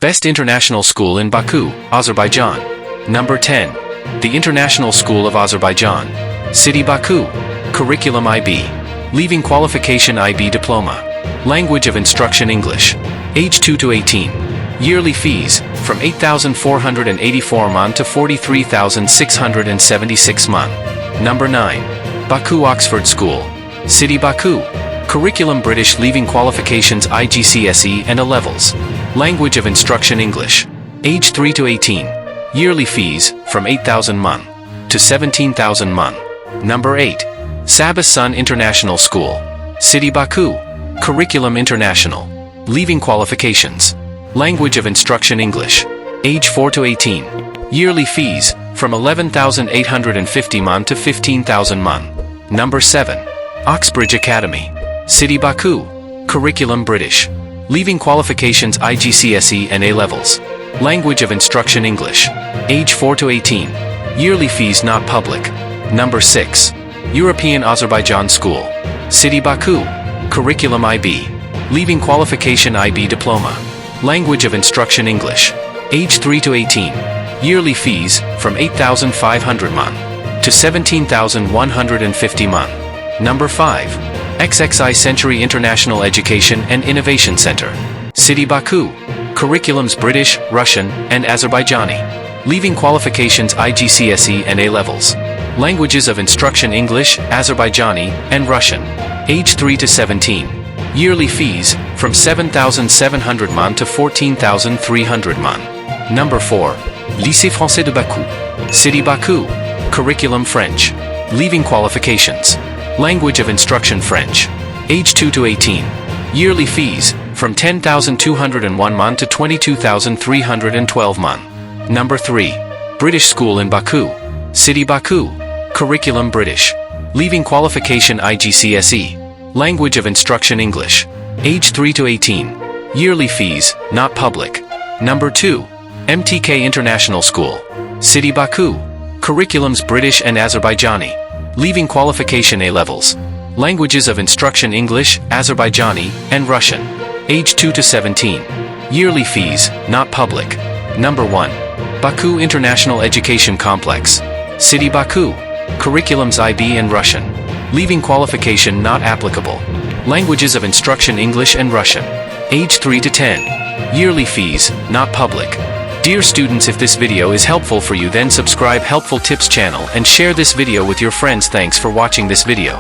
Best International School in Baku, Azerbaijan. Number 10. The International School of Azerbaijan. City Baku. Curriculum IB. Leaving Qualification IB Diploma. Language of Instruction English. Age 2 to 18. Yearly fees, from 8,484 man to 43,676 man. Number 9. Baku Oxford School. City Baku. Curriculum British Leaving Qualifications IGCSE and A Levels. Language of Instruction English. Age 3 to 18. Yearly fees, from 8,000 man to 17,000 man. Number 8. Sabah Sun International School. City Baku. Curriculum International. Leaving Qualifications. Language of Instruction English. Age 4 to 18. Yearly fees, from 11,850 man to 15,000 man. Number 7. Oxbridge Academy. City Baku. Curriculum British. Leaving Qualifications IGCSE and A Levels. Language of Instruction English. Age 4 to 18. Yearly fees not public. Number 6. European Azerbaijan School. City Baku. Curriculum IB. Leaving Qualification IB Diploma. Language of Instruction English. Age 3 to 18. Yearly fees, from 8,500 man to 17,150 man. Number 5. XXI Century International Education and Innovation Center. City Baku. Curriculums British, Russian, and Azerbaijani. Leaving Qualifications IGCSE and A Levels. Languages of Instruction English, Azerbaijani, and Russian. Age 3 to 17. Yearly fees, from 7,700 man to 14,300 man. Number 4. Lycée Français de Baku. City Baku. Curriculum French. Leaving Qualifications. Language of Instruction French. Age 2 to 18. Yearly fees, from 10,201 man to 22,312 man. Number 3. British School in Baku. City Baku. Curriculum British. Leaving Qualification IGCSE. Language of Instruction English. Age 3 to 18. Yearly fees, not public. Number 2. MTK International School. City Baku. Curriculums British and Azerbaijani. Leaving Qualification A Levels. Languages of Instruction English, Azerbaijani, and Russian. Age 2 to 17. Yearly fees, not public. Number 1. Baku International Education Complex. City Baku. Curriculums IB and Russian. Leaving Qualification not applicable. Languages of Instruction English and Russian. Age 3 to 10. Yearly fees, not public. Dear students, if this video is helpful for you, then subscribe Helpful Tips channel and share this video with your friends. Thanks for watching this video.